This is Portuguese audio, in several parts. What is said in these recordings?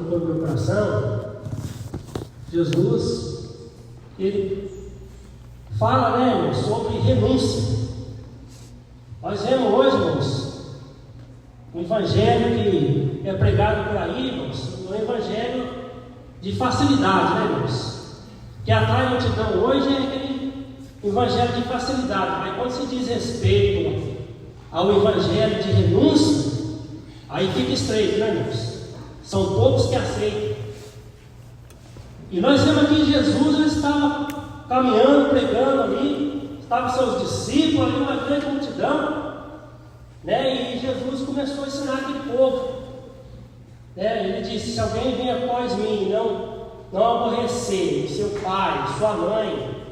colocou no meu coração. Jesus, ele fala, né, irmãos, sobre renúncia. Nós vemos hoje, irmãos, um evangelho que é pregado por aí, irmãos, um evangelho de facilidade, né, irmãos? Que atrai a multidão hoje é aquele evangelho de facilidade, mas quando se diz respeito ao evangelho de renúncia, aí fica estreito, né, irmãos? São poucos que aceitam. E nós vemos aqui Jesus, ele estava caminhando, pregando ali, estavam seus discípulos ali, uma grande multidão, né? E Jesus começou a ensinar aquele povo, né? Ele disse: se alguém vem após mim, não aborrecer seu pai, sua mãe,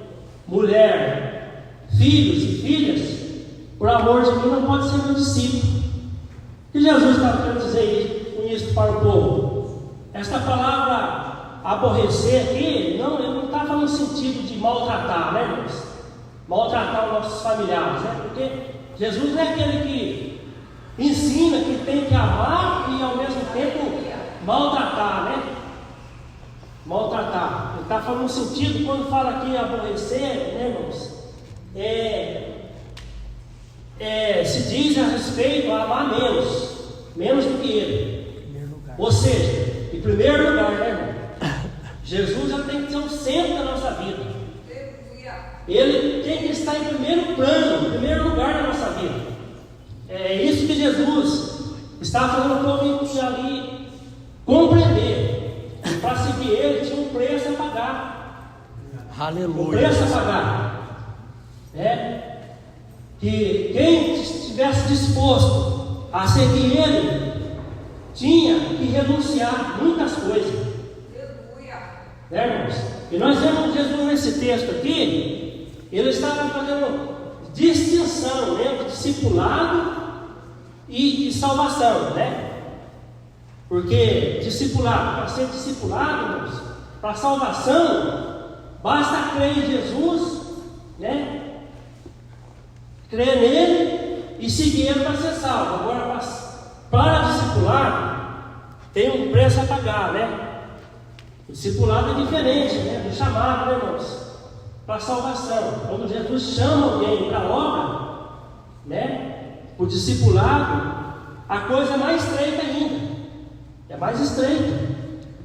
mulher, filhos e filhas, por amor de mim, não pode ser meu discípulo. O que Jesus estava querendo dizer com isso para o povo? Esta palavra aborrecer aqui, ele não está falando no sentido de maltratar, né, irmãos? Maltratar os nossos familiares, né? Porque Jesus não é aquele que ensina que tem que amar e ao mesmo tempo maltratar, né? Maltratar. Ele está falando no sentido, quando fala aqui aborrecer, né, irmãos? Se diz a respeito a amar menos do que ele. Ou seja, em primeiro lugar, né, irmão? Jesus já tem que ser o centro da nossa vida. Ele tem que estar em primeiro plano, em primeiro lugar da nossa vida. É isso que Jesus está fazendo o povo ali compreender. Para seguir ele tinha um preço a pagar. Aleluia. Um preço a pagar. Que quem estivesse disposto a seguir ele tinha que renunciar a muitas coisas. Né, irmãos? E nós vemos Jesus nesse texto aqui, ele estava fazendo distinção entre discipulado e salvação, né? Porque discipulado, para ser discipulado, irmãos, para salvação, basta crer em Jesus, né? Crer nele e seguir ele para ser salvo. Agora, para discipular, tem um preço a pagar, né? O discipulado é diferente, né, do chamado, né, irmãos? Para a salvação. Quando Jesus chama alguém para a obra, né, o discipulado, a coisa é mais estreita ainda. É mais estreita.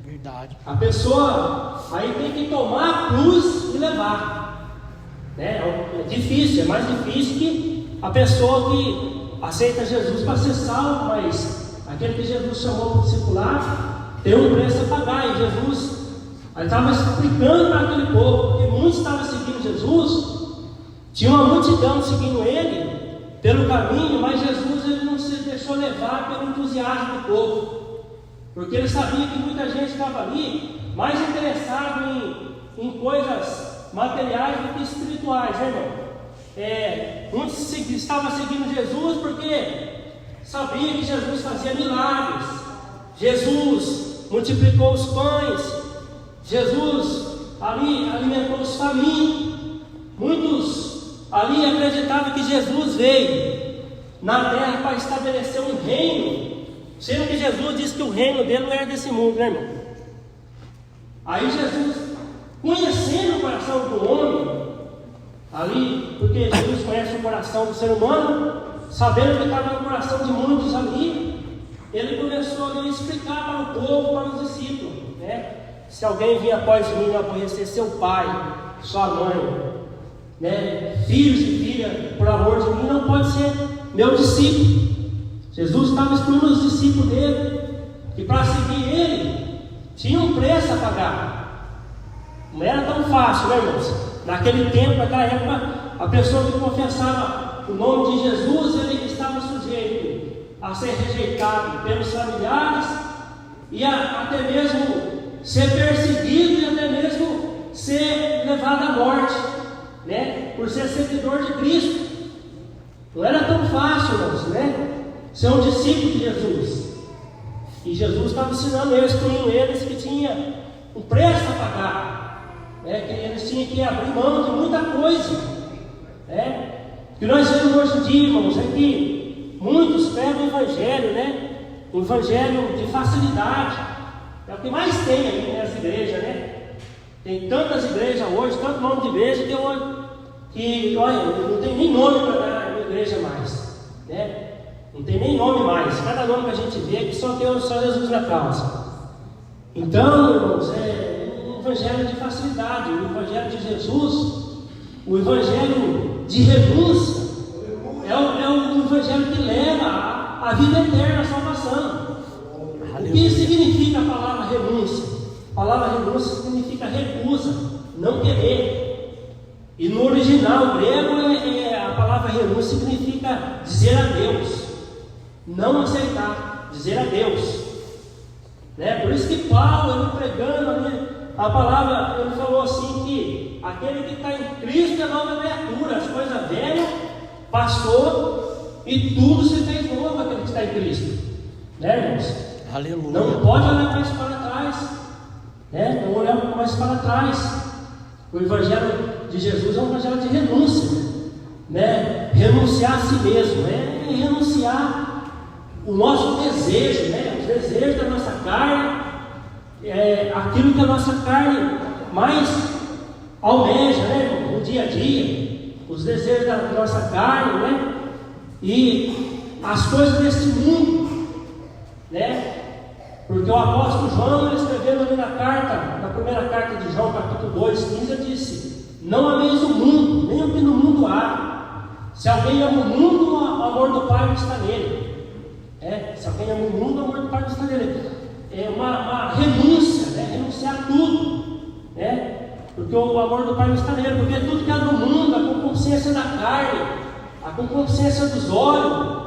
Verdade. A pessoa aí tem que tomar a cruz e levar. Né? É difícil, é mais difícil que a pessoa que aceita Jesus para ser salvo, mas aquele que Jesus chamou para discipulado tem um preço a pagar. E Jesus estava explicando para aquele povo, porque muitos estavam seguindo Jesus, tinha uma multidão seguindo ele pelo caminho, mas Jesus ele não se deixou levar pelo entusiasmo do povo, porque ele sabia que muita gente estava ali mais interessado em coisas materiais do que espirituais, né, irmão? Muitos estavam seguindo Jesus porque sabia que Jesus fazia milagres, Jesus multiplicou os pães, Jesus ali alimentou os famintos. Muitos ali acreditavam que Jesus veio na terra para estabelecer um reino, sendo que Jesus disse que o reino dele não era desse mundo, né, irmão? Aí Jesus, conhecendo o coração do homem ali, porque Jesus conhece o coração do ser humano, sabendo que estava no coração de muitos ali, ele começou ali a explicar para o povo, para os discípulos, né? Se alguém vir após mim, não aborrecer seu pai, sua mãe, né, filhos e filhas, por amor de mim, não pode ser meu discípulo. Jesus estava excluindo os discípulos dele, e para seguir ele tinha um preço a pagar. Não era tão fácil, né, irmãos? Naquele tempo, naquela época, a pessoa que confessava o nome de Jesus, ele estava sujeito a ser rejeitado pelos familiares e até mesmo ser perseguido e até mesmo ser levado à morte, né? Por ser seguidor de Cristo. Não era tão fácil, irmãos, né? Ser um discípulo de Jesus. E Jesus estava ensinando eles, instruindo eles que tinha um preço a pagar, né? Que eles tinham que abrir mão de muita coisa, né? O que nós vemos hoje em dia, irmãos, é que muitos pegam o evangelho, né? O evangelho de facilidade. o que mais tem aí nas igrejas, né? Tem tantas igrejas hoje, tanto nome de igreja que olha, não tem nem nome para dar na igreja mais, né? Não tem nem nome mais. Cada nome que a gente vê que só tem só Jesus na causa. Então, irmãos, é um evangelho de facilidade, o evangelho de Jesus, o evangelho de renúncia, é o evangelho que leva a vida eterna, a salvação. O que significa a palavra renúncia? A palavra renúncia significa recusa, não querer. E no original grego, a palavra renúncia significa dizer adeus, não aceitar, dizer adeus. Né? Por isso que Paulo, ele pregando ali, a palavra, ele falou assim que aquele que está em Cristo é nova criatura, as coisas velhas passou e tudo se fez novo, aquele que está em Cristo. Né, irmãos? Aleluia. Não pode olhar mais para trás, né? Não olhar mais para trás. O evangelho de Jesus é um evangelho de renúncia, né? Renunciar a si mesmo, é renunciar o nosso desejo, né? Os desejos da nossa carne, aquilo que a nossa carne mais almeja, né? No dia a dia, os desejos da nossa carne, né? E as coisas desse mundo, né? Porque o apóstolo João, ele escreveu ali na primeira carta de João, capítulo 2, 15, ele disse: não ameis o mundo, nem o que no mundo há. Se alguém ama o mundo, o amor do Pai não está nele. Se alguém ama o mundo, o amor do Pai não está nele. É uma renúncia, né? Renunciar a tudo, né? Porque o amor do Pai não está nele. Porque tudo que é do mundo, a concupiscência da carne, a concupiscência dos olhos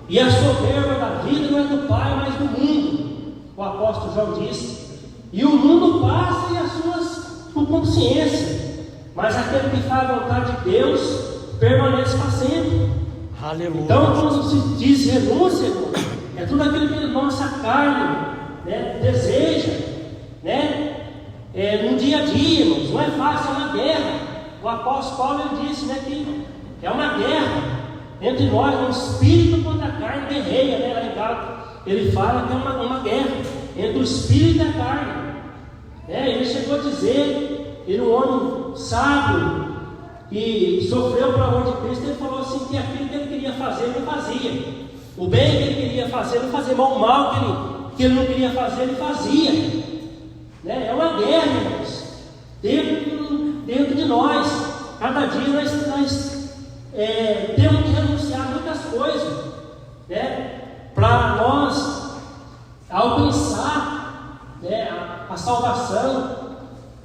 e a soberba da vida não é do Pai, mas do mundo. O apóstolo João disse: e o mundo passa e as suas concupiscências, mas aquele que faz a vontade de Deus permanece para sempre. Aleluia. Então, quando se diz renúncia, é tudo aquilo que a nossa carne, né, deseja, né? No dia a dia, irmãos, não é fácil, é uma guerra. O apóstolo Paulo, ele disse, né, que é uma guerra entre nós, o espírito contra a carne guerreia, né? Lá em Gálatas ele fala que é uma guerra entre o espírito e a carne, né? Ele chegou a dizer, ele um homem sábio que sofreu por amor de Cristo, ele falou assim que aquilo que ele queria fazer, ele não fazia. O bem que ele queria fazer, ele não fazia, mas o mal que ele não queria fazer, ele fazia, né? É uma guerra, irmãos, dentro de nós. Cada dia nós temos que renunciar a muitas coisas, né? Para nós alcançar, né, a salvação.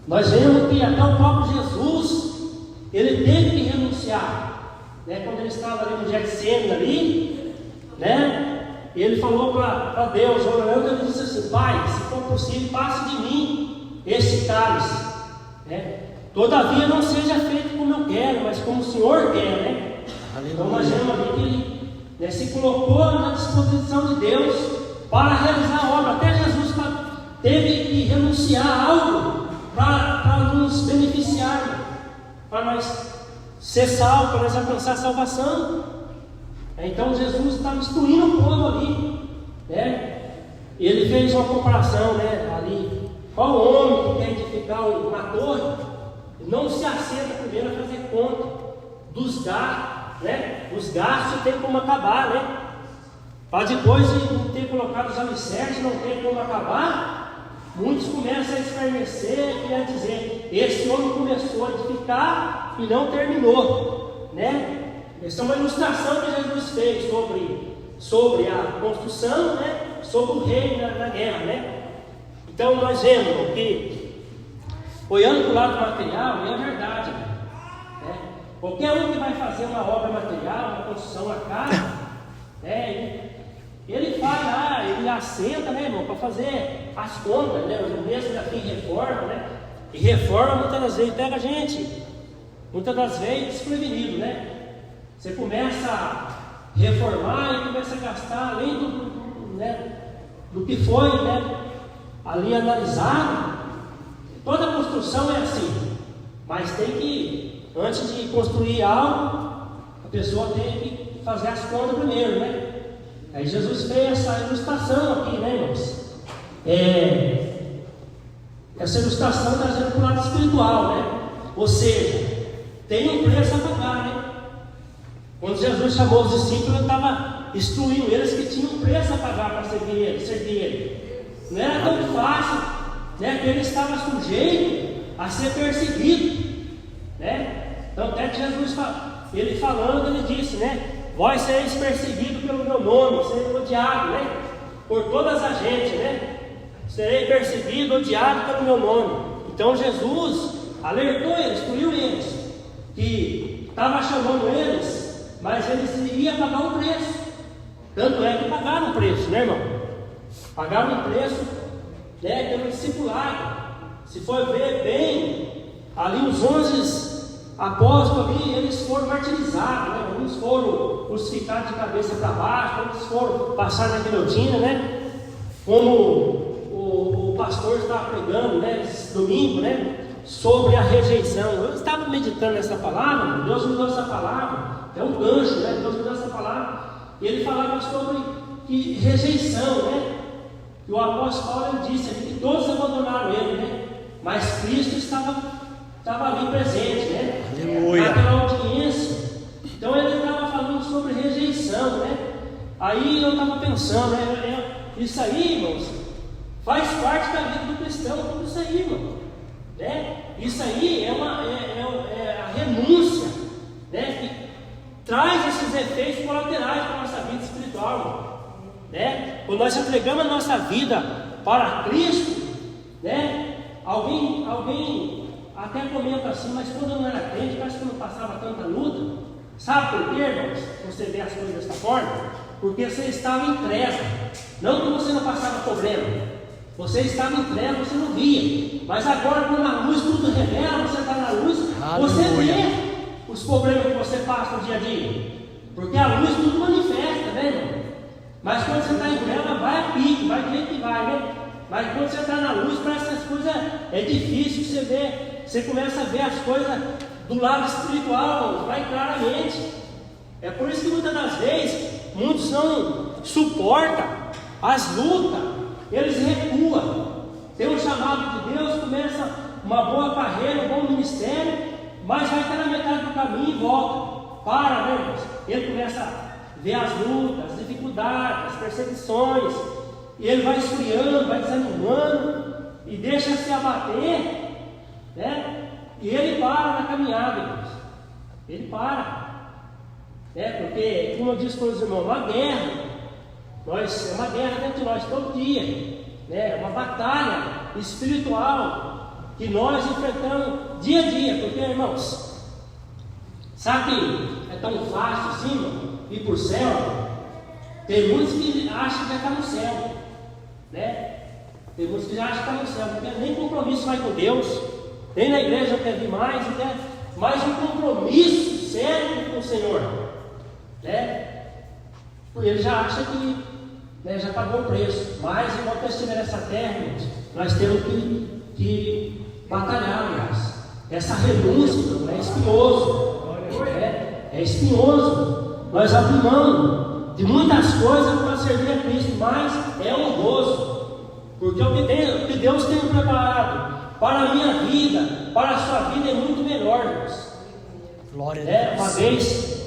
Nós vemos que até o próprio Jesus, ele teve que renunciar, né? Quando ele estava ali no Getsêmani ali, né? Ele falou para Deus, orando, ele disse assim: Pai, se for possível, passe de mim esse cálice, né? Todavia não seja feito como eu quero, mas como o Senhor quer, né? Então nós vemos ali que ele, né, se colocou na disposição de Deus para realizar a obra. Até Jesus teve que renunciar a algo para nos beneficiar, para nós ser salvos, para nós alcançar a salvação. Então Jesus está instruindo o povo ali, né? Ele fez uma comparação, né, ali. Qual homem que quer edificar uma torre não se assenta primeiro a fazer conta dos gastos, né? Os gastos tem como acabar, né? Para depois de não ter colocado os alicerces, não ter como acabar, muitos começam a escarnecer e a dizer: esse homem começou a edificar e não terminou, né? Essa é uma ilustração que Jesus fez sobre a construção, né? Sobre o rei na guerra, né? Então nós vemos que, olhando para o lado material, é verdade, né? Qualquer um que vai fazer uma obra material, uma construção, uma casa, né? Ele vai lá, ele assenta, né, irmão, para fazer as contas, né? O mesmo já tem reforma, né? E reforma muitas das vezes pega a gente, muitas das vezes desprevenido, né? Você começa a reformar e começa a gastar além do que foi, né, ali analisado. Toda construção é assim, mas tem que, antes de construir algo, a pessoa tem que fazer as contas primeiro, né? Aí Jesus fez essa ilustração aqui, né, irmãos? Essa ilustração trazendo para o lado espiritual, né? Ou seja, tem um preço a pagar, né? Quando Jesus chamou os discípulos, ele estava instruindo eles que tinham um preço a pagar para servir ele. Não era tão fácil, né? Porque ele estava sujeito a ser perseguido, né? Então até que Jesus, ele falando, ele disse, né? Vós sereis perseguidos pelo meu nome, sereis odiados, né? Por todas as gente, né? Serei perseguido, odiado pelo meu nome. Então Jesus alertou eles, instruiu eles, que estava chamando eles, mas eles iriam pagar um preço. Tanto é que pagaram um preço, né, irmão? Pagaram um preço, né, pelo discipulado. Se for ver bem, ali os 11 apóstolos ali, eles foram martirizados, né? Uns foram crucificados de cabeça para baixo, outros foram passar na guilhotina, né? Como o pastor estava pregando, né, esse domingo, né, sobre a rejeição. Eu estava meditando nessa palavra, Deus me deu essa palavra, é um gancho, né? Deus me deu essa palavra, e ele falava sobre que rejeição, né? E o apóstolo Paulo disse que todos abandonaram ele, né? Mas Cristo estava ali presente, né? Aleluia. Naquela audiência. Então ele estava falando sobre rejeição, né? Aí eu estava pensando, né? Isso aí, irmãos, faz parte da vida do cristão, tudo isso aí, irmão, né? Isso aí é a renúncia, né? Que traz esses efeitos colaterais para a nossa vida espiritual, irmão, né? Quando nós entregamos a nossa vida para Cristo, né? Alguém até comenta assim, mas quando eu não era crente, parece que eu não passava tanta luta. Sabe por quê, irmãos? Você vê as coisas dessa forma? Porque você estava em treva. Não que você não passava problema, você estava em treva, você não via. Mas agora, quando a luz tudo revela, você está na luz, você vê os problemas que você passa no dia a dia. Porque a luz tudo manifesta, né, irmão? Mas quando você está em treva, vai a pique, vai do jeito que vai, né? Mas quando você está na luz, parece que as coisas é difícil você ver. Você começa a ver as coisas do lado espiritual, vai claramente. É por isso que muitas das vezes muitos não suportam as lutas, eles recuam. Tem um chamado de Deus, começa uma boa carreira, um bom ministério, mas vai até na metade do caminho e volta. Para, né, irmãos? Ele começa a ver as lutas, as dificuldades, as perseguições, e ele vai esfriando, vai desanimando, e deixa se abater, né? E ele para na caminhada, irmãos. Ele para. Porque, como eu disse para os irmãos, uma guerra. É uma guerra dentro de nós todo dia, né? É uma batalha espiritual que nós enfrentamos dia a dia. Porque, irmãos, sabe que é tão fácil assim, irmão, ir para o céu? Tem muitos que acham que já está no céu, né? Tem muitos que já acham que está no céu, não tem nem compromisso mais com Deus, nem na igreja quer vir mais, não quer mais um compromisso sério com o Senhor, né? Porque ele já acha que, né, já pagou o preço. Mas enquanto nós estivermos nessa terra, irmãos, nós temos que batalhar, aliás. Essa renúncia é espinhoso, é espinhoso. Nós abrimos mão de muitas coisas para servir a Cristo, mas é honroso, porque o que Deus tem preparado para a minha vida, para a sua vida, é muito melhor, irmãos. Glória a Deus. Uma vez,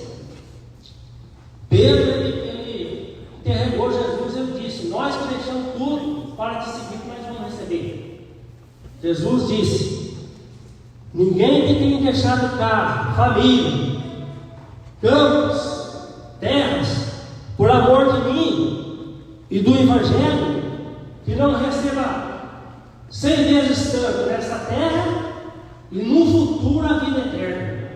Pedro, ele interrogou Jesus, ele disse: nós que deixamos tudo para te seguir, que nós vamos receber. Jesus disse: ninguém que tenha deixado casa, família, campos, terras, por amor de mim e do Evangelho, que não receba 100 vezes tanto nesta terra e no futuro a vida eterna.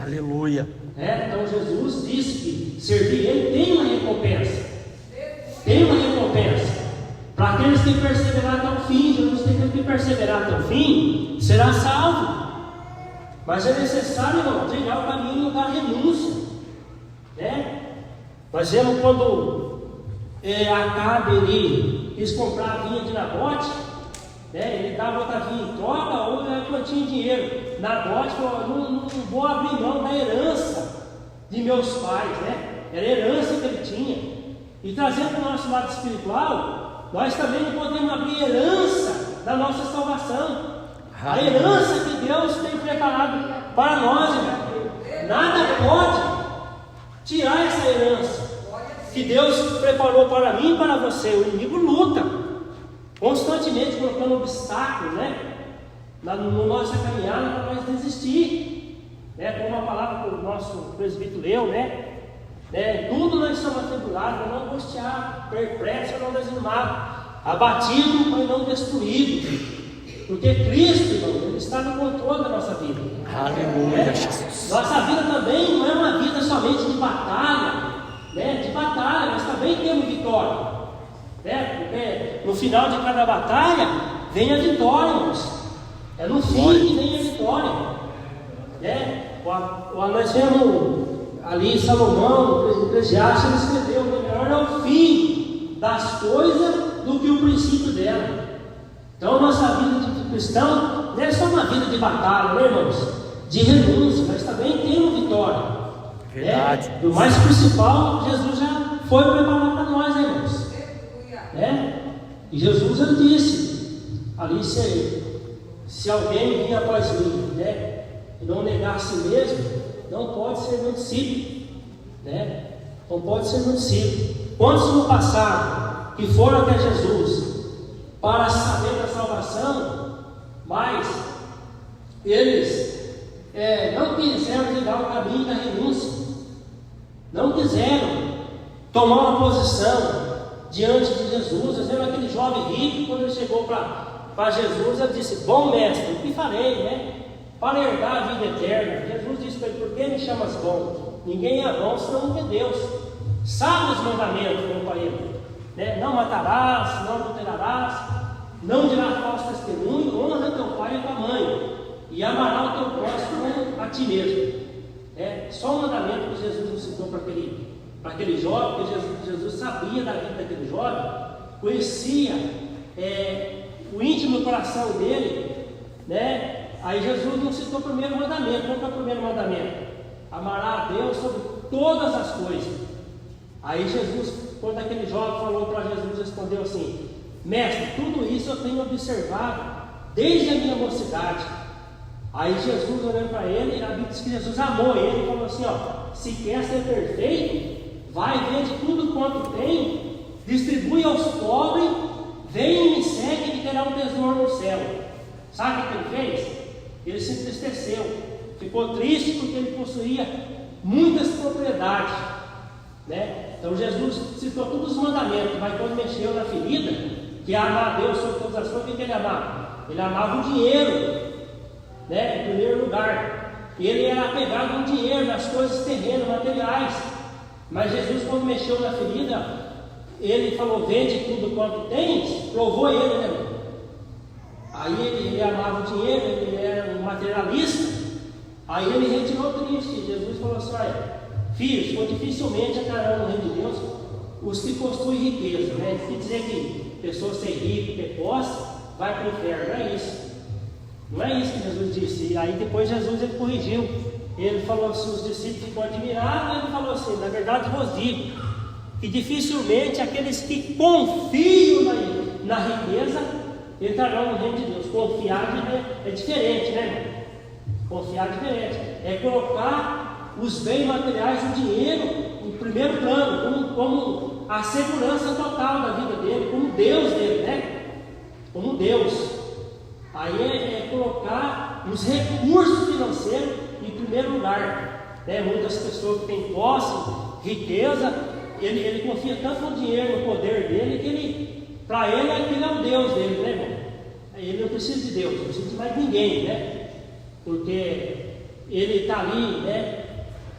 Aleluia. Então Jesus disse que servir Ele tem uma recompensa. Tem uma recompensa. Para aqueles que perseverar até o fim, Jesus tem que perseverar até o fim, será salvo. Mas é necessário, irmão, trilhar o caminho da renúncia, né? Nós vemos quando Acabe ele quis comprar a vinha de Nabote, né? Ele dava outra vinha em troca, ou ele não tinha dinheiro. Nabote falou: não vou abrir mão da herança de meus pais, né? Era a herança que ele tinha. E trazendo para o nosso lado espiritual, nós também não podemos abrir herança da da nossa salvação. A herança que Deus tem preparado para nós, irmão. Nada pode tirar essa herança que Deus preparou para mim e para você. O inimigo luta constantemente, colocando obstáculos, na nossa caminhada para nós desistir, como a palavra que o nosso presbítero leu, tudo nós somos atribulados, mas não angustiados, perplexos, não desanimados, abatidos, mas não destruídos. Porque Cristo, irmão, Ele está no controle da nossa vida. Aleluia, Jesus. Nossa vida também não é uma vida somente de batalha, mas também temos vitória, porque no final de cada batalha vem a vitória, irmãos. É no fim que vem a vitória, Nós vemos ali Salomão, o Eclesiastes, ele escreveu: melhor é o fim das coisas do que o princípio dela. Então, nossa vida de cristão não é só uma vida de batalha, irmãos? De renúncia, mas também temos vitória. Verdade. O mais principal, Jesus já foi preparado para nós, irmãos. E Jesus, ele disse ali: se alguém vir após mim, e não negar a si mesmo, não pode ser meu discípulo, Não pode ser meu discípulo. Quantos no passado que foram até Jesus para saber da salvação, mas eles não quiseram ligar o caminho da renúncia, não quiseram tomar uma posição diante de Jesus. Às vezes aquele jovem rico, quando ele chegou para Jesus, ele disse: bom mestre, o que farei, para herdar a vida eterna? Jesus disse para ele: por que me chamas bom? Ninguém é bom senão que é Deus. Sabe os mandamentos, meu pai? Não matarás, não adulterarás, não dirás falso testemunho, honra teu pai e tua mãe, e amarás o teu próximo a ti mesmo. Só o mandamento que Jesus ensinou para aquele jovem, porque Jesus sabia da vida daquele jovem, conhecia o íntimo coração dele, Aí Jesus não citou o primeiro mandamento. Qual que é o primeiro mandamento? Amará a Deus sobre todas as coisas. Aí Jesus, quando aquele jovem falou para Jesus, respondeu assim: mestre, tudo isso eu tenho observado desde a minha mocidade. Aí Jesus, olhando para ele, a Bíblia diz que Jesus amou ele e falou assim: se quer ser perfeito, vai, vende tudo quanto tem, distribui aos pobres, vem e me segue e terá um tesouro no céu. Sabe o que ele fez? Ele se entristeceu, ficou triste porque ele possuía muitas propriedades, Então Jesus citou todos os mandamentos, mas quando mexeu na ferida, que é amar a Deus sobre todas as coisas, o que ele amava? Ele amava o dinheiro, em primeiro lugar. Ele era apegado ao dinheiro, nas coisas terrenas, materiais. Mas Jesus, quando mexeu na ferida, ele falou: vende tudo quanto tens, provou ele, Aí ele amava o dinheiro, ele era um materialista. Aí ele retirou triste. Jesus falou assim: olha, filhos, ou dificilmente entrarão no reino de Deus os que possuem riqueza. Se dizer que pessoa ser rico, ter posse, vai para o inferno. Não é isso. Não é isso que Jesus disse. E aí depois Jesus ele corrigiu. Ele falou assim: os discípulos ficam admirados. Ele falou assim: na verdade vos digo que dificilmente aqueles que confiam na riqueza entrarão no reino de Deus. Confiar é diferente, irmão? Confiar é diferente. É colocar os bens materiais, o dinheiro, em primeiro plano, como a segurança total da vida dele, como Deus dele, Como Deus. Aí é colocar os recursos financeiros em primeiro lugar. Muitas pessoas que têm posse, riqueza, ele confia tanto no dinheiro, no poder dele, que para ele aquilo é o Deus dele, irmão? Ele não precisa de Deus, não precisa de mais ninguém, Porque ele está ali,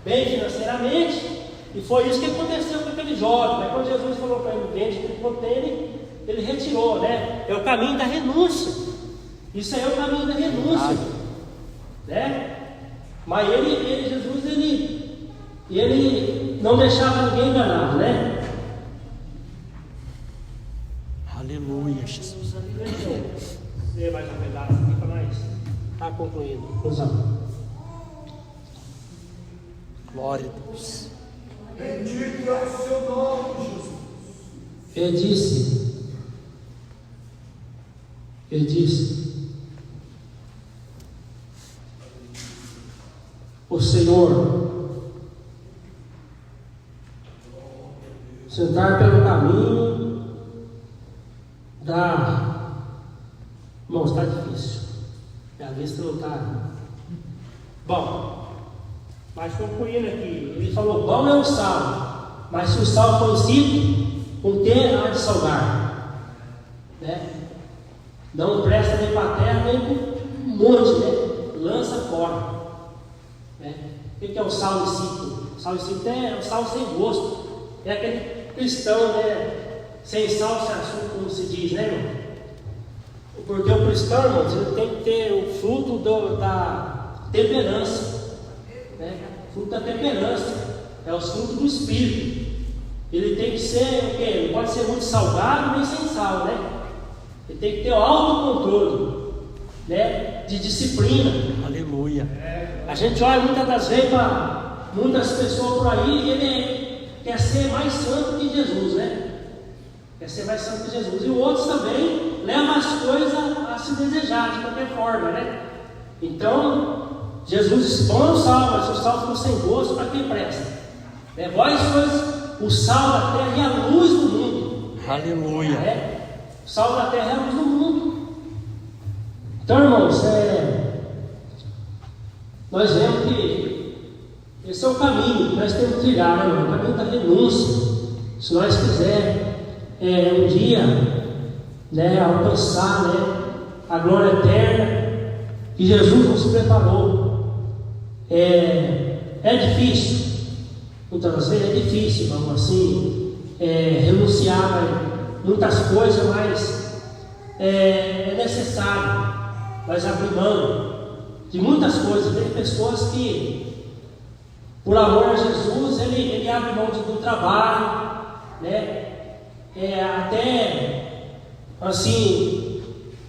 bem financeiramente, e foi isso que aconteceu com aquele jovem. Mas quando Jesus falou para ele: vende tudo quanto tem, ele retirou, É o caminho da renúncia. Isso aí é o caminho da renúncia, Mas Jesus, ele não deixava ninguém enganado, Aleluia, Jesus. Deixa eu ler mais um pedaço aqui para nós estar concluindo. Glória a Deus. Bendito é o seu nome, Jesus. Ele Ele diz: o Senhor sentar pelo caminho da... Irmão, está difícil. A vista não está... Bom, mas concluindo aqui, ele falou: bom é o sal, mas se o sal for insípido, com que há de salgar? Né? Não presta nem para a terra, nem para um monte, né? Lança fora. Né? O que é o sal insípido? O sal insípido é o sal sem gosto. É aquele cristão, né? Sem sal, sem açúcar, como se diz, né, irmão? Porque o cristão, irmão, ele tem que ter o fruto da temperança. Né? O fruto da temperança é o fruto do Espírito. Ele tem que ser o quê? Não pode ser muito salgado nem sem sal, né? Ele tem que ter o autocontrole, né? De disciplina. Aleluia. A gente olha muitas das vezes para muitas pessoas por aí e ele quer ser mais santo que Jesus, né? Quer ser mais santo que Jesus. E outros também levam as coisas a se desejar de qualquer forma, né? Então, Jesus disse: bom é o sal, mas se o sal for sem gosto, para que presta? Né? Vós sois o sal da terra e a luz do mundo. Aleluia. O sal da terra é a luz do mundo. Então, irmãos, nós vemos que esse é o caminho que nós temos que trilhar, né, irmão? O caminho da renúncia. Se nós quisermos um dia, né, alcançar, né, a glória eterna que Jesus nos preparou. É difícil. Muitas vezes é difícil, vamos assim, renunciar a muitas coisas, mas é necessário nós abrir mão de muitas coisas. Tem pessoas que, por amor a Jesus, ele abre mão do trabalho, né? Até assim,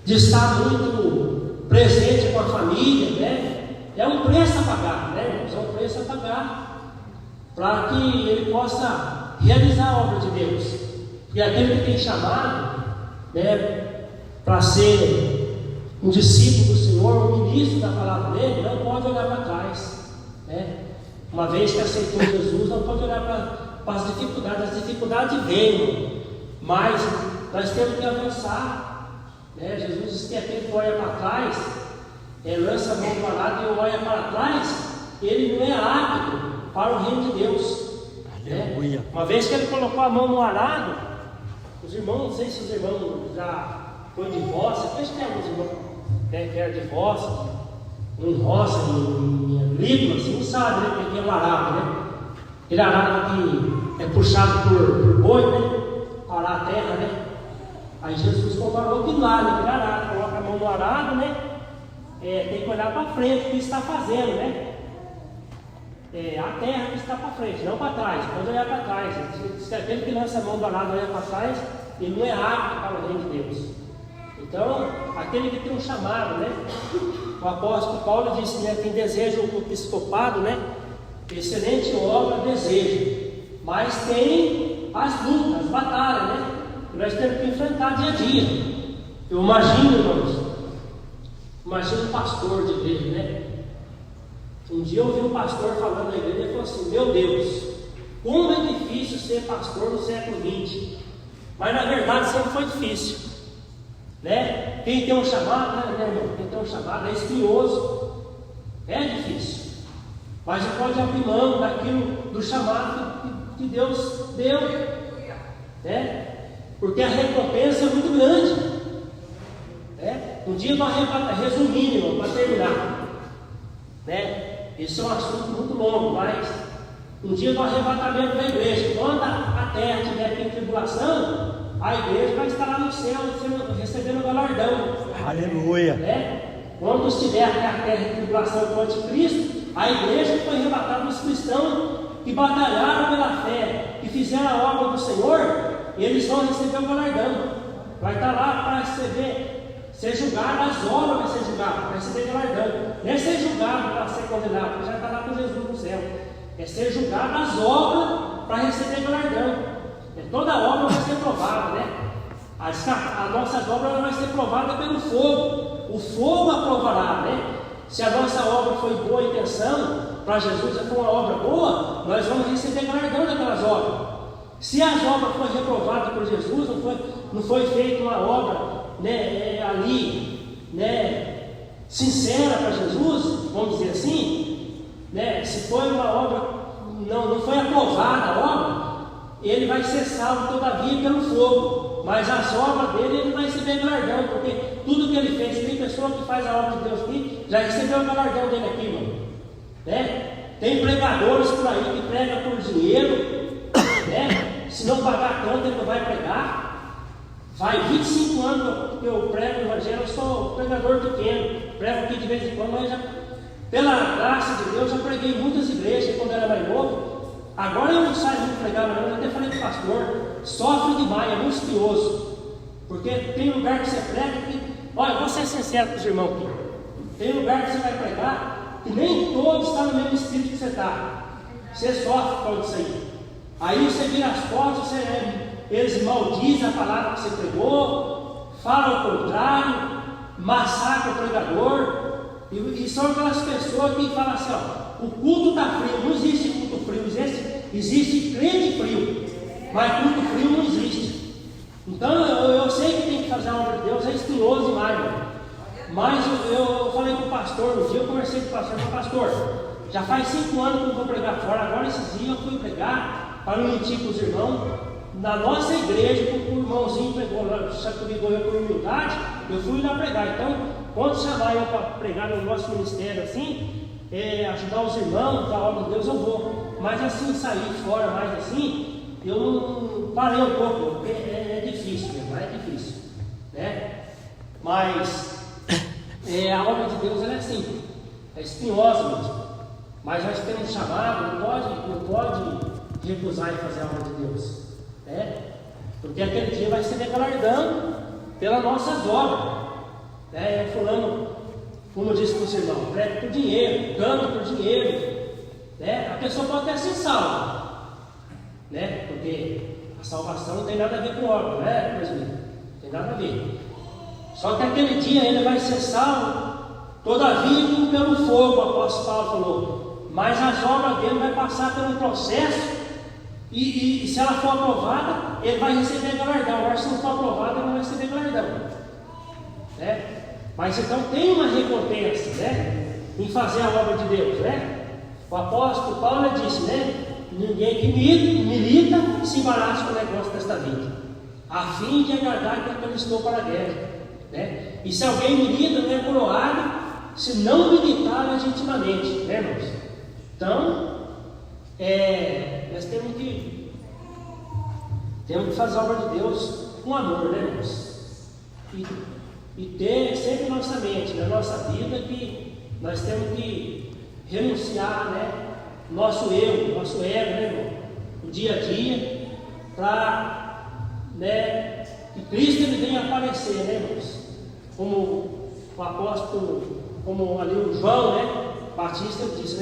de estar muito presente com a família, né? É um preço a pagar, né, irmãos? É um preço a pagar para que ele possa realizar a obra de Deus. E aquele que tem chamado, né, para ser um discípulo do Senhor, um ministro da palavra dele, não pode olhar para trás, né? Uma vez que aceitou Jesus, não pode olhar para as dificuldades. As dificuldades vêm, mas nós temos que avançar, né? Jesus disse que aquele que olha para trás, lança a mão para lá e olha para trás, ele não é apto para o reino de Deus. Né? Uma vez que ele colocou a mão no arado, os irmãos, não sei se os irmãos já foram de roça, acho que tem alguns irmãos, né, que eram de roça, em roça, em livro, assim, não sabe, né, porque é um arado, né? Aquele arado que é puxado por boi, né? Arar a terra, né? Aí Jesus comparou aquilo lá, né? Aquele arado, coloca a mão no arado, né? Tem que olhar para frente o que está fazendo, né? A terra que está para frente, não para trás. Pode olhar para trás. Se aquele que lança a mão do arado olha para trás, ele não é apto para o reino de Deus. Então, aquele que tem um chamado, né? O apóstolo Paulo disse, né? Quem deseja o episcopado, né? Excelente obra deseja, mas tem as lutas, as batalhas, né? Que nós temos que enfrentar dia a dia. Eu imagino, irmãos, um pastor de igreja, né? Um dia eu ouvi um pastor falando na igreja e falou assim: meu Deus, como é difícil ser pastor no século XX. Mas na verdade sempre foi difícil, né? Quem tem um chamado, né, irmão? Quem tem um chamado é espinhoso, é difícil, mas você pode abrir mão daquilo, do chamado que Deus deu, né? Porque a recompensa é muito grande. Um dia nós resumindo, irmão, para terminar, né? Esse é um assunto muito longo, mas um dia do arrebatamento da igreja, quando a terra estiver em tribulação, a igreja vai estar lá no céu recebendo o galardão. Aleluia. Né? Quando estiver a terra em tribulação com o anticristo, a igreja foi arrebatada dos cristãos que batalharam pela fé, que fizeram a obra do Senhor, e eles vão receber o galardão. Vai estar lá para receber. Ser julgado, as obras vai ser julgado, vai receber galardão. Não é ser julgado para ser condenado, porque já está lá com Jesus no céu. É ser julgado as obras para receber galardão. Toda obra vai ser provada, né? As nossas obras vão ser provadas pelo fogo. O fogo aprovará, né? Se a nossa obra foi boa intenção, para Jesus foi uma obra boa, nós vamos receber galardão daquelas obras. Se as obras foram reprovadas por Jesus, não foi feita uma obra, né, ali, né, sincera para Jesus, vamos dizer assim, né, se foi uma obra, não foi aprovada a obra, ele vai ser salvo todavia pelo fogo, mas as obras dele ele vai receber galardão, porque tudo que ele fez, tem pessoa que faz a obra de Deus aqui, já recebeu o galardão dele aqui, mano, né? Tem pregadores por aí que pregam por dinheiro, né? Se não pagar tanto, ele não vai pregar. Vai 25 anos que eu prego o evangelho, eu sou pregador pequeno, prego aqui de vez em quando, mas pela graça de Deus, já preguei em muitas igrejas quando eu era mais novo. Agora eu não saio muito pregar, mas eu até falei com o pastor, sofre demais, é muito espinhoso. Porque tem lugar que você prega que, olha, eu vou ser sincero com os irmãos aqui. Tem lugar que você vai pregar que nem todos estão no mesmo espírito que você está. Você sofre com isso aí. Aí você vira as costas, eles maldizem a palavra que você pregou, falam o contrário, massacram o pregador. E são aquelas pessoas que falam assim, ó, o culto está frio, não existe culto frio, existe crente frio, mas culto frio não existe. Então eu sei que tem que fazer a obra de Deus, é espinhoso demais, mano. Mas eu falei com o pastor, um dia eu conversei com o pastor, pastor, já faz 5 anos que eu não vou pregar fora, agora esses dias eu fui pregar, para não mentir com os irmãos, na nossa igreja, que o irmãozinho pegou lá, convidou eu por humildade, eu fui lá pregar. Então, quando chamar eu para pregar no nosso ministério assim, ajudar os irmãos da obra de Deus, eu vou. Mas assim, sair fora mais assim, eu não parei um pouco, porque é difícil mesmo, é difícil, né? Mas a obra de Deus ela é assim, é espinhosa mesmo. Mas nós temos chamado, não pode recusar em fazer a obra de Deus, né? Porque aquele dia vai ser galardão pelas nossas obras, né? Fulano, como eu disse para os irmãos, prega por dinheiro, canta por dinheiro, né? A pessoa pode até ser salva, né? Porque a salvação não tem nada a ver com obra, né, presidente? Não tem nada a ver. Só que aquele dia ele vai ser salvo, todavia como pelo fogo, o apóstolo Paulo falou. Mas as obras dele vai passar pelo processo, e se ela for aprovada, ele vai receber galardão. Agora, se não for aprovada, ele não vai receber galardão, né? Mas então tem uma recompensa, né, em fazer a obra de Deus, né? O apóstolo Paulo disse, né? Ninguém que milita se embaraça com o negócio desta vida, a fim de agradar que eu estou para a guerra, né? E se alguém milita, não é coroado, se não militar legitimamente, né, irmãos? Então, nós temos que fazer a obra de Deus com amor, né, irmãos? E ter sempre em nossa mente, na nossa vida, que nós temos que renunciar, né, nosso ego, né, irmão? O dia a dia, para, né, que Cristo ele venha aparecer, né, irmãos? Como o apóstolo, como ali o João, né, Batista disse,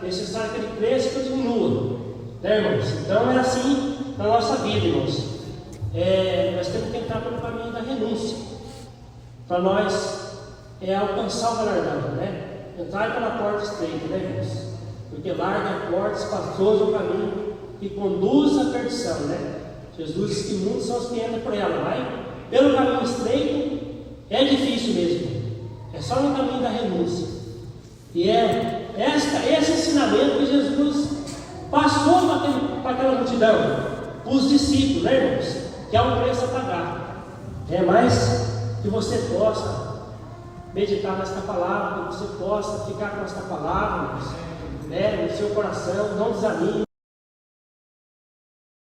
necessário que ele cresça e que eu diminua, né, irmãos? Então é assim na nossa vida, irmãos. Nós temos que entrar pelo caminho da renúncia, para nós alcançar o galardão, né? Entrar pela porta estreita, né, irmãos? Porque larga a porta, espaçoso o caminho que conduz à perdição, né? Jesus disse que muitos são os que entram por ela, vai pelo caminho estreito, é difícil mesmo, é só no caminho da renúncia. E esse ensinamento que Jesus passou para aquela multidão, para os discípulos, né, irmãos? Que é um preço a pagar. Mas que você possa meditar nesta palavra, que você possa ficar com esta palavra, né, no seu coração, não desanime.